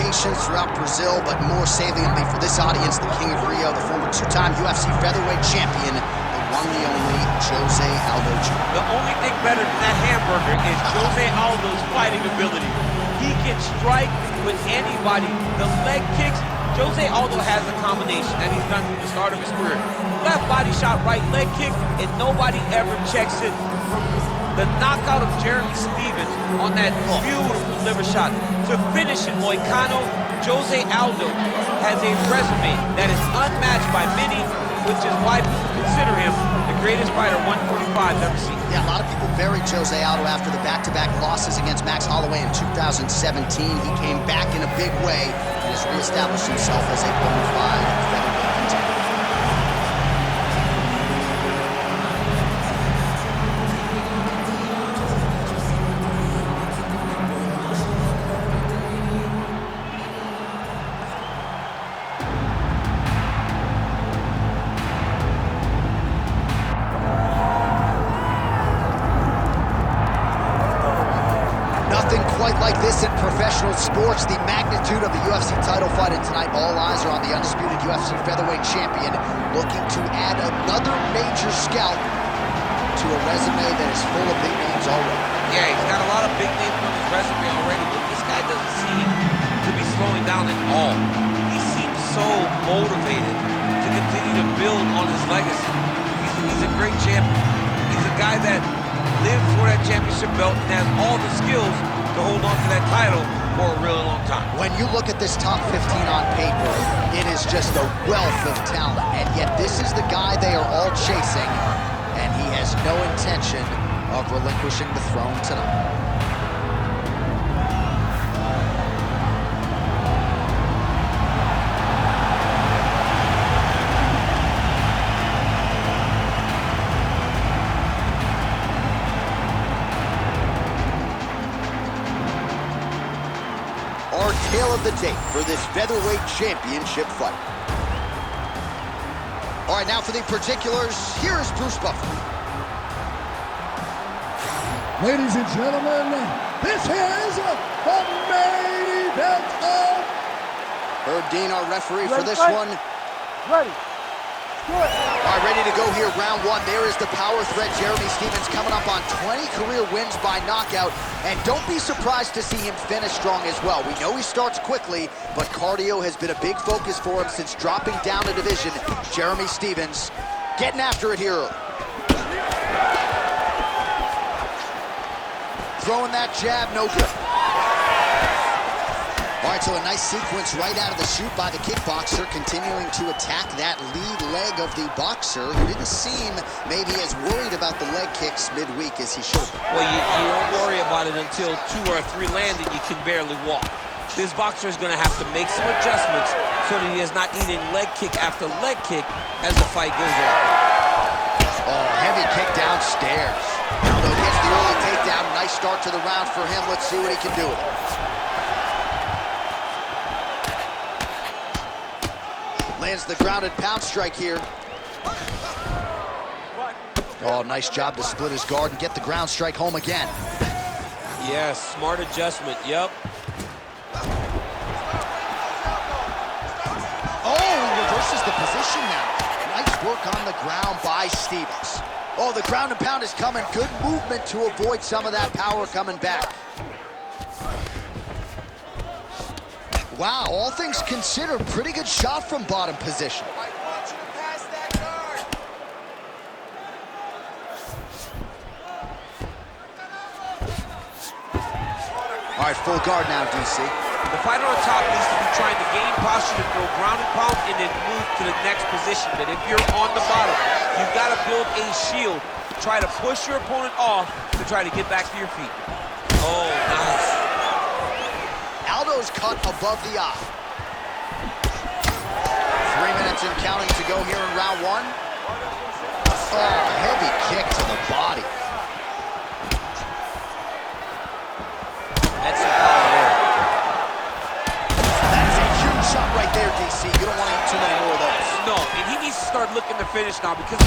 ovations throughout Brazil, but more saliently for this audience, the King of Rio, the former two-time UFC featherweight champion, the one, the only, Jose Aldo Jr. The only thing better than that hamburger is Jose Aldo's fighting ability. He can strike with anybody. The leg kicks, Jose Aldo has a combination that he's done from the start of his career. Left body shot, right leg kick, and nobody ever checks it. From the knockout of Jeremy Stephens on that beautiful liver shot to finish it, Moicano, Jose Aldo has a resume that is unmatched by many, which is why people consider him the greatest fighter 145 ever seen. Yeah, a lot of people buried Jose Aldo after the back-to-back losses against Max Holloway in 2017. He came back in a big way and has reestablished himself as a bona fide featherweight contender. Nothing quite like this in professional sports. The magnitude of the UFC title fight, and tonight all eyes are on the undisputed UFC featherweight champion, looking to add another major scalp to a resume that is full of big names already. Yeah, he's got a lot of big names on his resume already, but this guy doesn't seem to be slowing down at all. He seems so motivated to continue to build on his legacy. He's a great champion. He's a guy that lived for that championship belt and has all the skills to hold on to that title for a really long time. When you look at this top 15 on paper, it is just a wealth of talent, and yet this is the guy they are all chasing, and he has no intention of relinquishing the throne tonight. Our tale of the tape for this featherweight championship fight. All right, now for the particulars, here is Bruce Buffer. Ladies and gentlemen, this is the main event of... Herb Dean, our referee for this Ready? one. Ready. Good. All right, ready to go here, round one. There is the power threat, Jeremy Stephens, coming up on 20 career wins by knockout. And don't be surprised to see him finish strong as well. We know he starts quickly, but cardio has been a big focus for him since dropping down a division. Jeremy Stephens getting after it here early. Throwing that jab, no good. All right, so a nice sequence right out of the chute by the kickboxer, continuing to attack that lead leg of the boxer, who didn't seem maybe as worried about the leg kicks midweek as he should have. Well, you don't worry about it until 2 or 3 land and you can barely walk. This boxer is going to have to make some adjustments so that he is not eating leg kick after leg kick as the fight goes on. Oh, heavy kick downstairs. Aldo gets the early takedown. Nice start to the round for him. Let's see what he can do with it. Lands the grounded pound strike here. Oh, nice job to split his guard and get the ground strike home again. Yes, smart adjustment, yep. Oh, he reverses the position now. Nice work on the ground by Stephens. Oh, the ground and pound is coming. Good movement to avoid some of that power coming back. Wow, all things considered, pretty good shot from bottom position. All right, full guard now, DC. The fighter on top needs to be trying to gain posture to throw ground and pound and then move to the next position. But if you're on the bottom, you've got to build a shield to try to push your opponent off to try to get back to your feet. Oh, nice. Aldo's cut above the eye. 3 minutes and counting to go here in round one. Oh, heavy kick to the body. That's some power there. That is a huge shot right there, DC. You don't want to eat too many more of those. No, and he needs to start looking to finish now because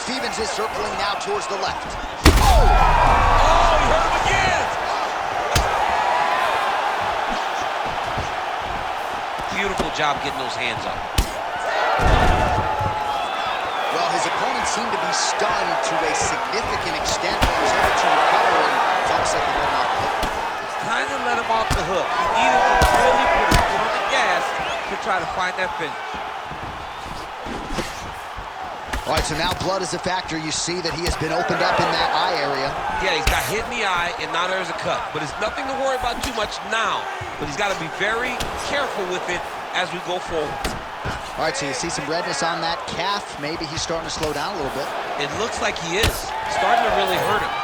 Stephens is circling now towards the left. Oh, Oh, he hurt him again! Beautiful job getting those hands up. Well, his opponent seemed to be stunned to a significant extent. He was able to recover, and it's almost like he let him off the hook. Kind of let him off the hook. He needed to really put his foot on the gas to try to find that finish. All right, so now blood is a factor. You see that he has been opened up in that eye area. Yeah, he's got hit in the eye, and now there's a cut. But it's nothing to worry about too much now. But he's got to be very careful with it as we go forward. All right, so you see some redness on that calf. Maybe he's starting to slow down a little bit. It looks like he is. Starting to really hurt him.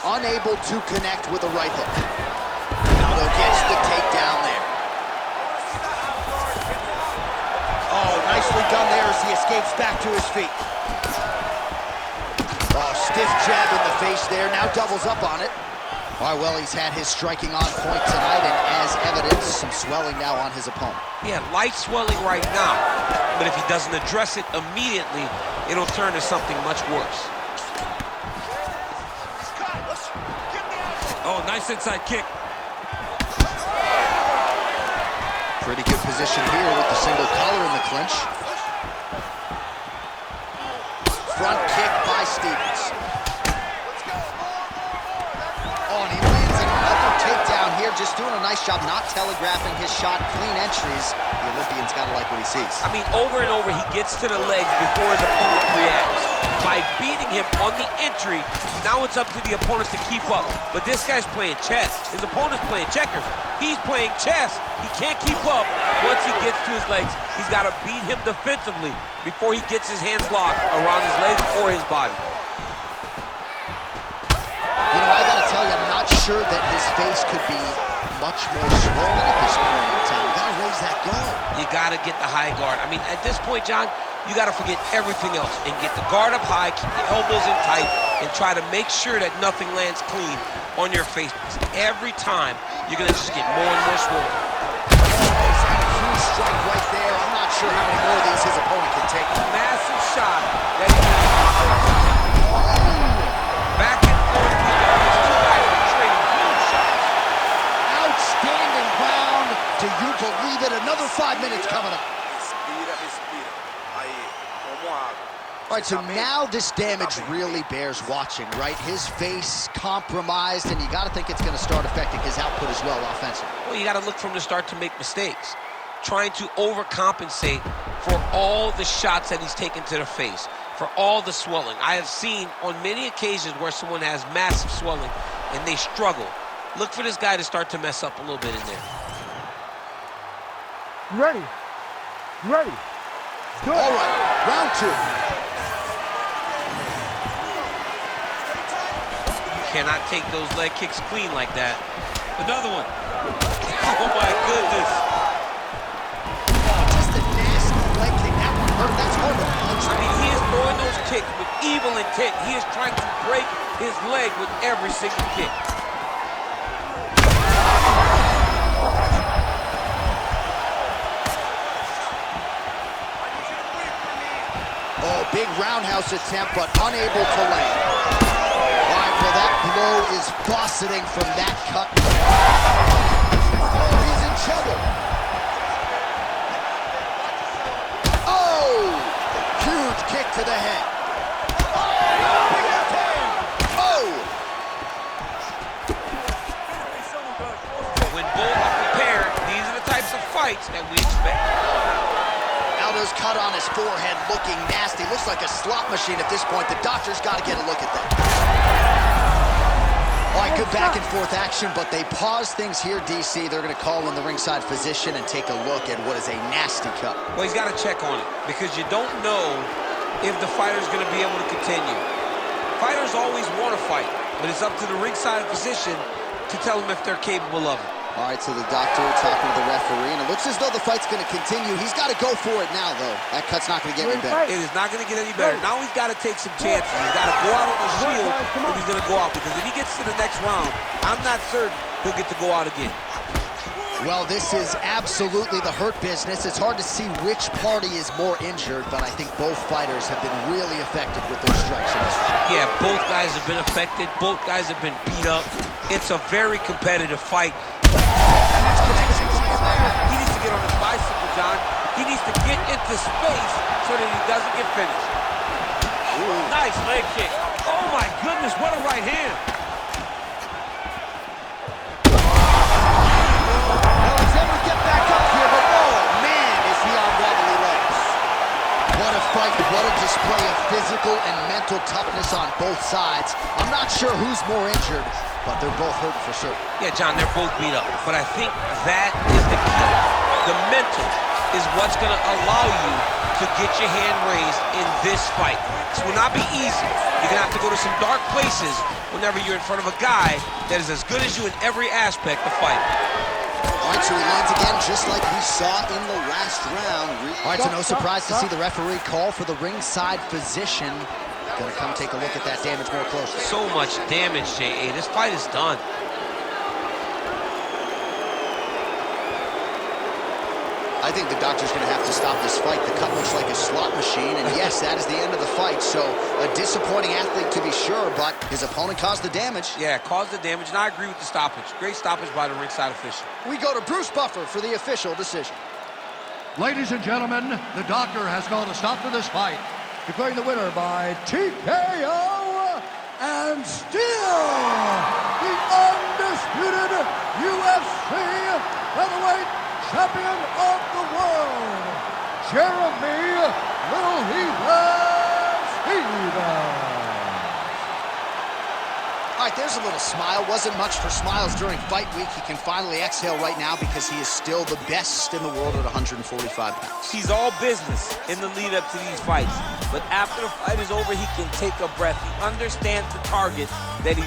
Unable to connect with a right hook. Aldo gets the takedown there. Oh, nicely done there as he escapes back to his feet. Oh, stiff jab in the face there. Now doubles up on it. All right, well, he's had his striking on point tonight, and as evidence, some swelling now on his opponent. Yeah, light swelling right now. But if he doesn't address it immediately, it'll turn to something much worse. Oh, nice inside kick. Pretty good position here with the single collar in the clinch. Front kick by Stevens. Oh, and he lands another takedown here, just doing a nice job not telegraphing his shot. Clean entries. The Olympian's got to like what he sees. I mean, over and over, he gets to the legs before his opponent reacts. By beating him on the entry, now it's up to the opponents to keep up. But this guy's playing chess. His opponent's playing checkers. He's playing chess. He can't keep up once he gets to his legs. He's got to beat him defensively before he gets his hands locked around his legs or his body. You know, I got to tell you, I'm not sure that his face could be much more swollen at this point in time. You got to raise that guard. You got to get the high guard. I mean, at this point, John, you got to forget everything else and get the guard up high, keep the elbows in tight, and try to make sure that nothing lands clean on your face. Every time, you're going to just get more and more swollen. He's had a huge strike right there. I'm not sure how many more of these his opponent can take. Massive shot that he back and forth. These two guys are trading huge shots. Outstanding round. Do you believe it? Another 5 minutes coming up. All right, so now this damage really bears watching, right? His face compromised, and you got to think it's going to start affecting his output as well offensively. Well, you got to look from the start to make mistakes. Trying to overcompensate for all the shots that he's taken to the face, for all the swelling. I have seen on many occasions where someone has massive swelling and they struggle. Look for this guy to start to mess up a little bit in there. Ready. Ready. Good. All right, round two. Cannot take those leg kicks clean like that. Another one. Oh my goodness. Just a nasty leg kick. That one hurt. That's hard to punch. I mean, he is throwing those kicks with evil intent. He is trying to break his leg with every single kick. Oh, big roundhouse attempt, but unable to land. All right, well, that blow is buffeting from that cut. Oh, he's in trouble. Oh, huge kick to the head. Oh! When both are prepared, these are the types of fights that we expect. Aldo's cut on his forehead looking nasty. Looks like a slot machine at this point. The doctor's got to get a look at that. All right, good back and forth action, but they pause things here, DC. They're going to call in the ringside physician and take a look at what is a nasty cut. Well, he's got to check on it because you don't know if the fighter's going to be able to continue. Fighters always want to fight, but it's up to the ringside physician to tell them if they're capable of it. All right, so the doctor talking to the referee, and it looks as though the fight's going to continue. He's got to go for it now, though. That cut's not going to get any better. It is not going to get any better. Now he's got to take some chances. He's got to go out on the shield if he's going to go out, because if he gets to the next round, I'm not certain he'll get to go out again. Well, this is absolutely the hurt business. It's hard to see which party is more injured, but I think both fighters have been really effective with their strikes in this fight. Yeah, both guys have been affected. Both guys have been beat up. It's a very competitive fight. He needs to get on his bicycle, John. He needs to get into space so that he doesn't get finished. Ooh. Nice leg kick. Oh, my goodness, what a right hand. What a display of physical and mental toughness on both sides. I'm not sure who's more injured, but they're both hurt for sure. Yeah, John, they're both beat up, but I think that is the key. The mental is what's going to allow you to get your hand raised in this fight. This will not be easy. You're going to have to go to some dark places whenever you're in front of a guy that is as good as you in every aspect of fighting. All right, so he lands again just like we saw in the last round. All right, so no surprise to see the referee call for the ringside physician. Gonna come take a look at that damage more closely. So much damage, J.A. This fight is done. I think the doctor's going to have to stop this fight. The cut looks like a slot machine, and yes, that is the end of the fight. So a disappointing athlete to be sure, but his opponent caused the damage. Yeah, caused the damage, and I agree with the stoppage. Great stoppage by the ringside official. We go to Bruce Buffer for the official decision. Ladies and gentlemen, the doctor has called a stop to this fight, declaring the winner by TKO and still the undisputed UFC featherweight champion of the world, Jeremy Little Stevens. All right, there's a little smile. Wasn't much for smiles during fight week. He can finally exhale right now because he is still the best in the world at 145 pounds. He's all business in the lead up to these fights. But after the fight is over, he can take a breath. He understands the target that he